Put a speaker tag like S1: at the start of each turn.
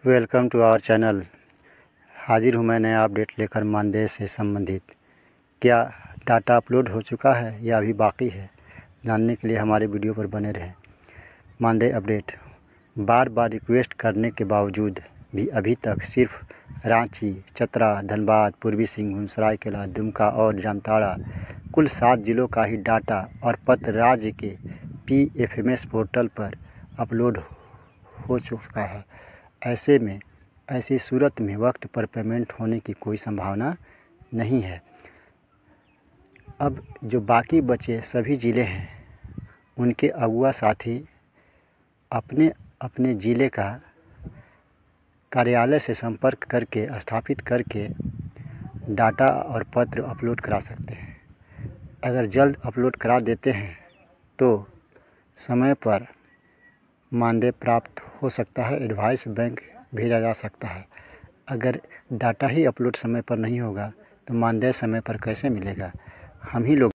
S1: Welcome to our channel. हाजिर हूँ मैं नया अपडेट लेकर मानदेय से संबंधित। क्या डाटा अपलोड हो चुका है या अभी बाकी है, जानने के लिए हमारे वीडियो पर बने रहें। मानदेय अपडेट। बार बार रिक्वेस्ट करने के बावजूद भी अभी तक सिर्फ रांची, चतरा, धनबाद, पूर्वी सिंहभूम, सरायकेला, दुमका और जामताड़ा कुल 7 जिलों का ही डाटा और पत्र राज्य के PFMS पोर्टल पर अपलोड हो चुका है। ऐसी सूरत में वक्त पर पेमेंट होने की कोई संभावना नहीं है। अब जो बाकी बचे सभी ज़िले हैं, उनके अगुआ साथी अपने अपने ज़िले का कार्यालय से संपर्क करके स्थापित करके डाटा और पत्र अपलोड करा सकते हैं। अगर जल्द अपलोड करा देते हैं तो समय पर मानदेय प्राप्त हो सकता है, एडवाइस बैंक भेजा जा सकता है। अगर डाटा ही अपलोड समय पर नहीं होगा तो मानदेय समय पर कैसे मिलेगा? हम ही लोग